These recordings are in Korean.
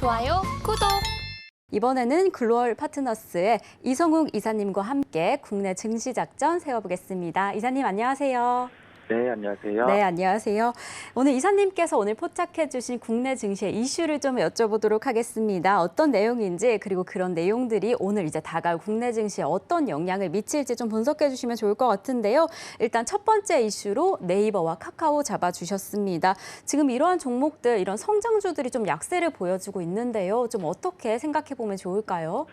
좋아요, 구독! 이번에는 글로벌 파트너스의 이성욱 이사님과 함께 국내 증시 작전 세워보겠습니다. 이사님 안녕하세요. 네, 안녕하세요. 네, 안녕하세요. 오늘 이사님께서 오늘 포착해 주신 국내 증시의 이슈를 좀 여쭤보도록 하겠습니다. 어떤 내용인지 그리고 그런 내용들이 오늘 이제 다가올 국내 증시에 어떤 영향을 미칠지 좀 분석해 주시면 좋을 것 같은데요. 일단 첫 번째 이슈로 네이버와 카카오 잡아주셨습니다. 지금 이러한 종목들, 이런 성장주들이 좀 약세를 보여주고 있는데요. 좀 어떻게 생각해 보면 좋을까요?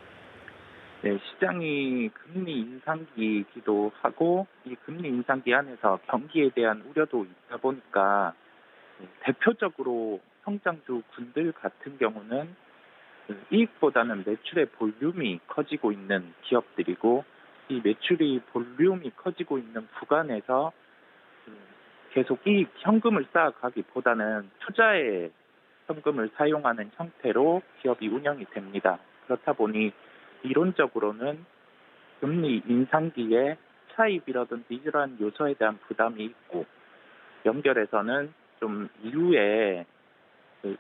네, 시장이 금리 인상기이기도 하고 이 금리 인상기 안에서 경기에 대한 우려도 있다 보니까 대표적으로 성장주 군들 같은 경우는 이익보다는 매출의 볼륨이 커지고 있는 기업들이고 이 매출이 볼륨이 커지고 있는 구간에서 계속 이익 현금을 쌓아가기보다는 투자에 현금을 사용하는 형태로 기업이 운영이 됩니다. 그렇다 보니 이론적으로는 금리 인상기에 차입이라든지 이러한 요소에 대한 부담이 있고 연결해서는 좀 이후에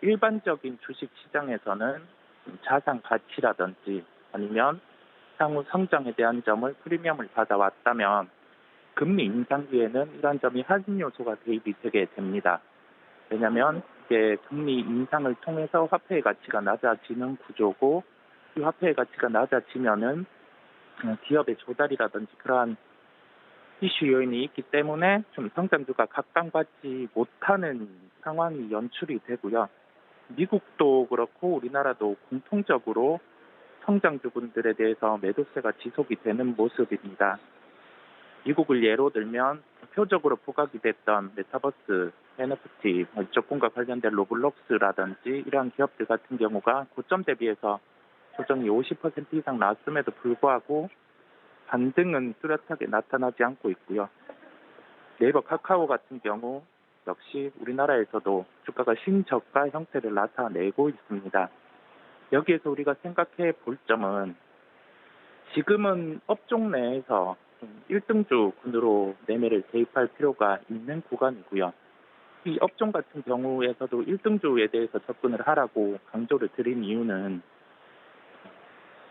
일반적인 주식 시장에서는 자산 가치라든지 아니면 향후 성장에 대한 점을 프리미엄을 받아왔다면 금리 인상기에는 이러한 점이 할인 요소가 대입이 되게 됩니다. 왜냐하면 이게 금리 인상을 통해서 화폐의 가치가 낮아지는 구조고 이 화폐의 가치가 낮아지면은 기업의 조달이라든지 그러한 이슈 요인이 있기 때문에 좀 성장주가 각광받지 못하는 상황이 연출이 되고요. 미국도 그렇고 우리나라도 공통적으로 성장주군들에 대해서 매도세가 지속이 되는 모습입니다. 미국을 예로 들면 대표적으로 부각이 됐던 메타버스, NFT, 조건과 관련된 로블록스라든지 이러한 기업들 같은 경우가 고점 대비해서 조정이 50% 이상 나왔음에도 불구하고 반등은 뚜렷하게 나타나지 않고 있고요. 네이버, 카카오 같은 경우 역시 우리나라에서도 주가가 신저가 형태를 나타내고 있습니다. 여기에서 우리가 생각해 볼 점은 지금은 업종 내에서 1등주군으로 매매를 대입할 필요가 있는 구간이고요. 이 업종 같은 경우에서도 1등주에 대해서 접근을 하라고 강조를 드린 이유는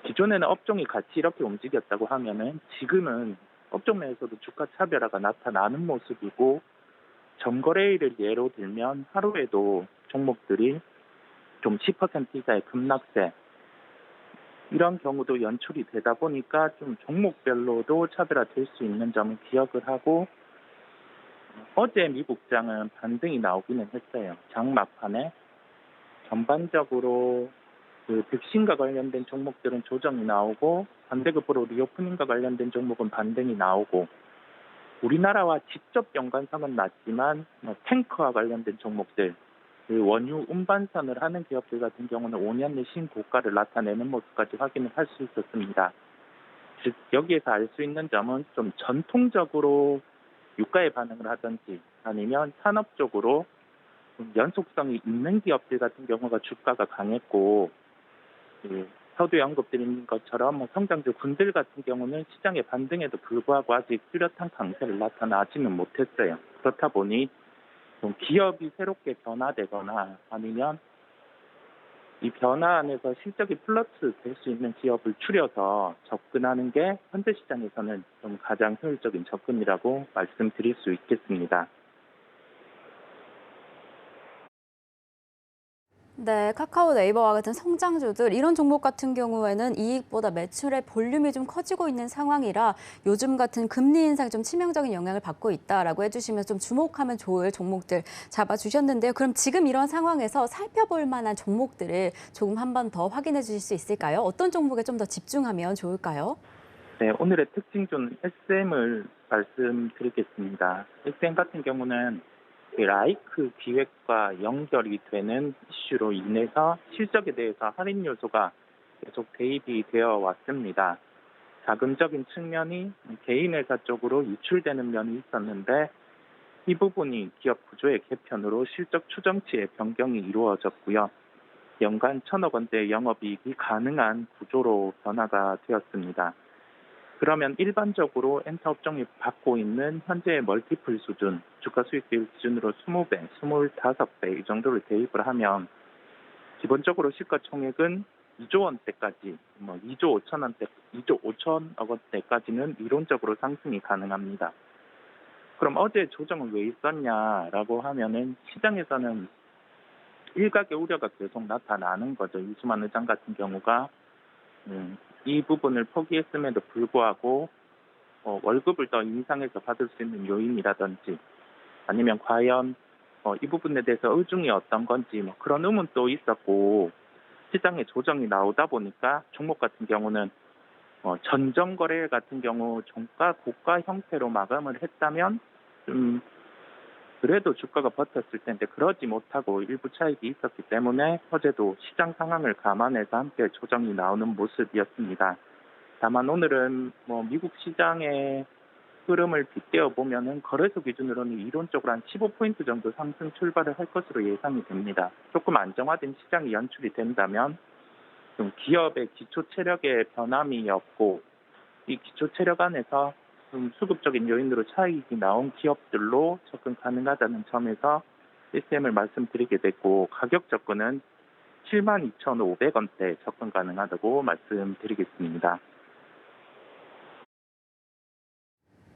기존에는 업종이 같이 이렇게 움직였다고 하면은 지금은 업종 내에서도 주가 차별화가 나타나는 모습이고 전거래일을 예로 들면 하루에도 종목들이 좀 10% 이상의 급락세 이런 경우도 연출이 되다 보니까 좀 종목별로도 차별화될 수 있는 점을 기억을 하고 어제 미국장은 반등이 나오기는 했어요. 장 막판에 전반적으로 백신과 관련된 종목들은 조정이 나오고 반대급부로 리오프닝과 관련된 종목은 반등이 나오고 우리나라와 직접 연관성은 낮지만 탱커와 관련된 종목들 원유 운반선을 하는 기업들 같은 경우는 5년 내 신고가를 나타내는 모습까지 확인을 할 수 있었습니다. 즉 여기에서 알 수 있는 점은 좀 전통적으로 유가에 반응을 하든지 아니면 산업적으로 연속성이 있는 기업들 같은 경우가 주가가 강했고 서두에 언급드린 것처럼 성장주 군들 같은 경우는 시장의 반등에도 불구하고 아직 뚜렷한 강세를 나타나지는 못했어요. 그렇다 보니 좀 기업이 새롭게 변화되거나 아니면 이 변화 안에서 실적이 플러스 될 수 있는 기업을 추려서 접근하는 게 현재 시장에서는 좀 가장 효율적인 접근이라고 말씀드릴 수 있겠습니다. 네, 카카오, 네이버와 같은 성장주들 이런 종목 같은 경우에는 이익보다 매출의 볼륨이 좀 커지고 있는 상황이라 요즘 같은 금리 인상이 좀 치명적인 영향을 받고 있다라고 해주시면 좀 주목하면 좋을 종목들 잡아주셨는데요. 그럼 지금 이런 상황에서 살펴볼 만한 종목들을 조금 한 번 더 확인해 주실 수 있을까요? 어떤 종목에 좀 더 집중하면 좋을까요? 네, 오늘의 특징준 SM을 말씀드리겠습니다. SM 같은 경우는 라이크 기획과 연결이 되는 이슈로 인해서 실적에 대해서 할인 요소가 계속 대입이 되어 왔습니다. 자금적인 측면이 개인 회사 쪽으로 유출되는 면이 있었는데 이 부분이 기업 구조의 개편으로 실적 추정치의 변경이 이루어졌고요. 연간 1,000억 원대 영업이익이 가능한 구조로 변화가 되었습니다. 그러면 일반적으로 엔터 업종이 받고 있는 현재의 멀티플 수준, 주가 수익 비율 기준으로 20배, 25배 이 정도를 대입을 하면 기본적으로 시가총액은 2조 원대까지, 2조 5천 원대, 2조 5천억 원대까지는 이론적으로 상승이 가능합니다. 그럼 어제 조정은 왜 있었냐라고 하면은 시장에서는 일각의 우려가 계속 나타나는 거죠. 이수만 의장 같은 경우가 이 부분을 포기했음에도 불구하고 월급을 더 인상해서 받을 수 있는 요인이라든지 아니면 과연 이 부분에 대해서 의중이 어떤 건지 그런 의문도 있었고 시장에 조정이 나오다 보니까 종목 같은 경우는 전정거래 같은 경우 종가 고가 형태로 마감을 했다면 좀 그래도 주가가 버텼을 텐데 그러지 못하고 일부 차익이 있었기 때문에 어제도 시장 상황을 감안해서 함께 조정이 나오는 모습이었습니다. 다만 오늘은 미국 시장의 흐름을 빗대어 보면은 거래소 기준으로는 이론적으로 한 15포인트 정도 상승 출발을 할 것으로 예상이 됩니다. 조금 안정화된 시장이 연출이 된다면 좀 기업의 기초 체력의 변함이 없고 이 기초 체력 안에서 좀 수급적인 요인으로 차익이 나온 기업들로 접근 가능하다는 점에서 SM을 말씀드리게 됐고 가격 접근은 72,500원대 접근 가능하다고 말씀드리겠습니다.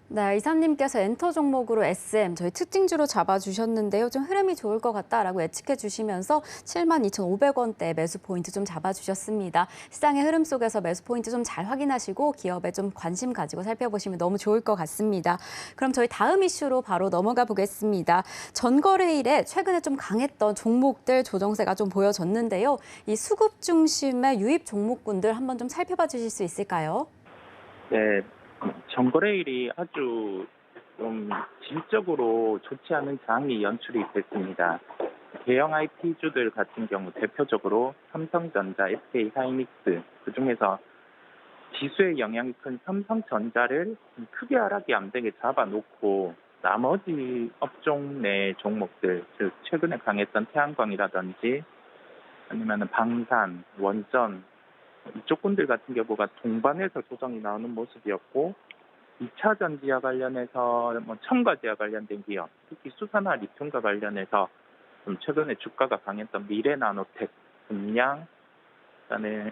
네, 이사님께서 엔터 종목으로 SM 저희 특징주로 잡아주셨는데요. 좀 흐름이 좋을 것 같다라고 예측해 주시면서 72,500원대 매수 포인트 좀 잡아주셨습니다. 시장의 흐름 속에서 매수 포인트 좀 잘 확인하시고 기업에 좀 관심 가지고 살펴보시면 너무 좋을 것 같습니다. 그럼 저희 다음 이슈로 바로 넘어가 보겠습니다. 전거래일에 최근에 좀 강했던 종목들 조정세가 좀 보여졌는데요. 이 수급 중심의 유입 종목군들 한번 좀 살펴봐 주실 수 있을까요? 네, 전거래일이 아주 좀 질적으로 좋지 않은 장이 연출이 됐습니다. 대형 IP주들 같은 경우 대표적으로 삼성전자, SK하이닉스 그중에서 지수에 영향이 큰 삼성전자를 크게 하락이 안 되게 잡아놓고 나머지 업종 내 종목들, 즉 최근에 강했던 태양광이라든지 아니면 방산, 원전 이쪽 군들 같은 경우가 동반해서 조정이 나오는 모습이었고 2차 전지와 관련해서 첨가제와 관련된 기업, 특히 수산화 리튬과 관련해서 좀 최근에 주가가 강했던 미래나노텍, 금양, 그다음에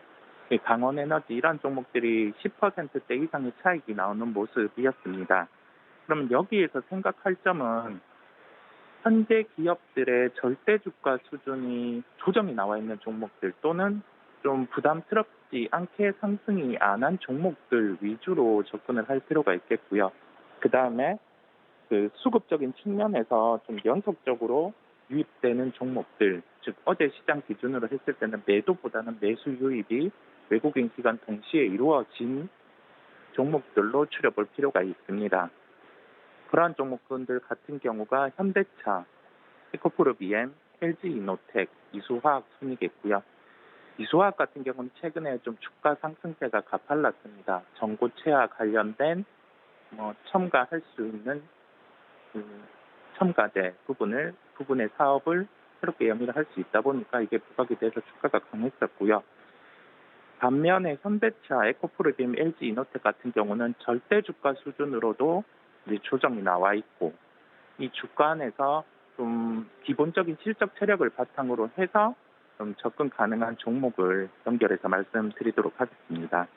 강원에너지 이런 종목들이 10%대 이상의 차익이 나오는 모습이었습니다. 그러면 여기에서 생각할 점은 현재 기업들의 절대 주가 수준이 조정이 나와 있는 종목들 또는 좀 부담스럽지 않게 상승이 안 한 종목들 위주로 접근을 할 필요가 있겠고요. 그 다음에 그 수급적인 측면에서 좀 연속적으로 유입되는 종목들, 즉 어제 시장 기준으로 했을 때는 매도보다는 매수 유입이 외국인 기간 동시에 이루어진 종목들로 추려볼 필요가 있습니다. 그러한 종목군들 같은 경우가 현대차, 에코프로비엠, LG이노텍, 이수화학 순이겠고요. 이수화학 같은 경우는 최근에 좀 주가 상승세가 가팔랐습니다. 전고체와 관련된 첨가할 수 있는 첨가제 부분의 사업을 새롭게 영위를 할 수 있다 보니까 이게 부각이 돼서 주가가 강했었고요. 반면에 현대차, 에코프로비엠, LG이노텍 같은 경우는 절대 주가 수준으로도 이제 조정이 나와 있고 이 주가 안에서 좀 기본적인 실적 체력을 바탕으로 해서 좀 접근 가능한 종목을 연결해서 말씀드리도록 하겠습니다.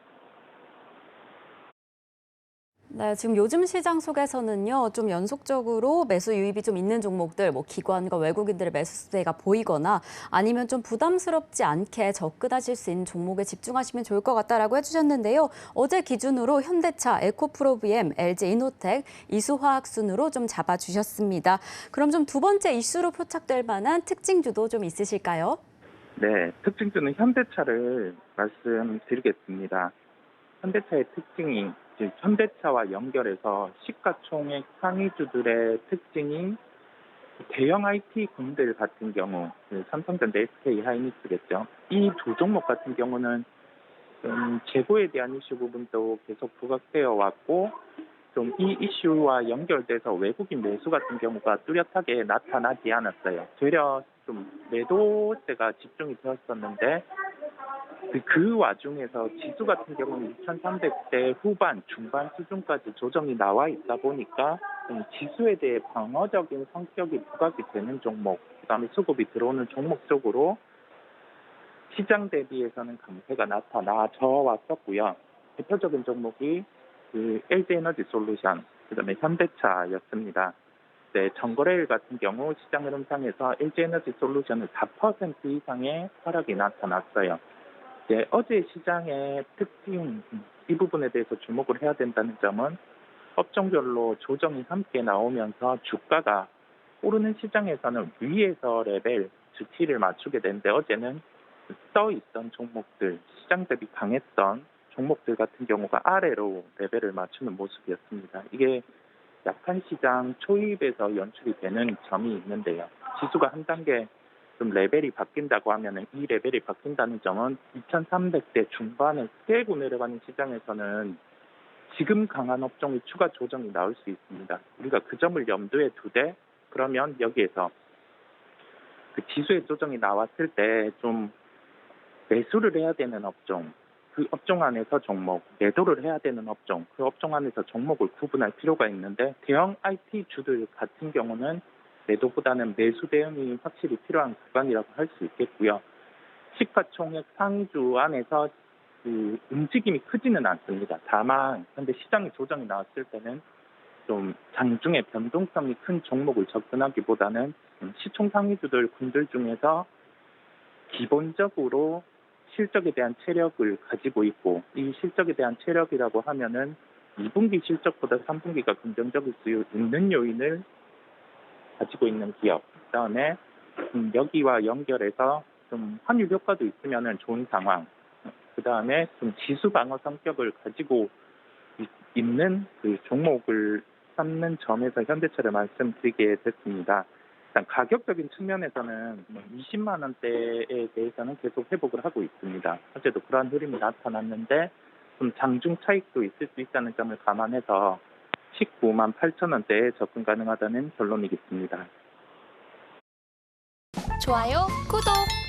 네, 지금 요즘 시장 속에서는요, 좀 연속적으로 매수 유입이 좀 있는 종목들, 기관과 외국인들의 매수세가 보이거나 아니면 좀 부담스럽지 않게 접근하실 수 있는 종목에 집중하시면 좋을 것 같다라고 해주셨는데요. 어제 기준으로 현대차, 에코프로비엠, LG이노텍, 이수화학 순으로 좀 잡아주셨습니다. 그럼 좀 두 번째 이슈로 포착될 만한 특징주도 좀 있으실까요? 네, 특징주는 현대차를 말씀드리겠습니다. 현대차의 특징이 이제 현대차와 연결해서 시가총액 상위주들의 특징이 대형 IT 군들 같은 경우 삼성전자, SK하이닉스겠죠. 이 두 종목 같은 경우는 재고에 대한 이슈 부분도 계속 부각되어 왔고 좀 이 이슈와 연결돼서 외국인 매수 같은 경우가 뚜렷하게 나타나지 않았어요. 되려 좀 매도세가 집중이 되었었는데 그 와중에서 지수 같은 경우는 2,300대 후반, 중반 수준까지 조정이 나와 있다 보니까 지수에 대해 방어적인 성격이 부각이 되는 종목, 그다음에 수급이 들어오는 종목 쪽으로 시장 대비해서는 강세가 나타나져 왔었고요. 대표적인 종목이 그 LG에너지 솔루션, 그다음에 현대차였습니다. 네, 전거래일 같은 경우 시장 흐름상에서 LG에너지 솔루션은 4% 이상의 하락이 나타났어요. 네, 어제 시장의 특징 이 부분에 대해서 주목을 해야 된다는 점은 업종별로 조정이 함께 나오면서 주가가 오르는 시장에서는 위에서 레벨 주티를 맞추게 되는데 어제는 떠 있던 종목들, 시장 대비 강했던 종목들 같은 경우가 아래로 레벨을 맞추는 모습이었습니다. 이게 약한 시장 초입에서 연출이 되는 점이 있는데요. 지수가 한 단계 좀 레벨이 바뀐다고 하면 이 레벨이 바뀐다는 점은 2300대 중반에 깨고 내려가는 시장에서는 지금 강한 업종이 추가 조정이 나올 수 있습니다. 우리가 그 점을 염두에 두되 그러면 여기에서 그 지수의 조정이 나왔을 때 좀 매수를 해야 되는 업종, 그 업종 안에서 종목, 매도를 해야 되는 업종, 그 업종 안에서 종목을 구분할 필요가 있는데 대형 IT 주들 같은 경우는 매도보다는 매수 대응이 확실히 필요한 구간이라고 할 수 있겠고요. 시가총액 상주 안에서 그 움직임이 크지는 않습니다. 다만 근데 시장의 조정이 나왔을 때는 좀 장중에 변동성이 큰 종목을 접근하기보다는 시총 상위주들 군들 중에서 기본적으로 실적에 대한 체력을 가지고 있고 이 실적에 대한 체력이라고 하면은 2분기 실적보다 3분기가 긍정적일 수 있는 요인을 가지고 있는 기업, 그다음에 여기와 연결해서 좀 환율 효과도 있으면은 좋은 상황, 그다음에 좀 지수 방어 성격을 가지고 있는 그 종목을 삼는 점에서 현대차를 말씀드리게 됐습니다. 일단 가격적인 측면에서는 20만 원대에 대해서는 계속 회복을 하고 있습니다. 어제도 그러한 흐름이 나타났는데 좀 장중 차익도 있을 수 있다는 점을 감안해서 19만 8천 원대에 접근 가능하다는 결론이겠습니다. 좋아요, 구독!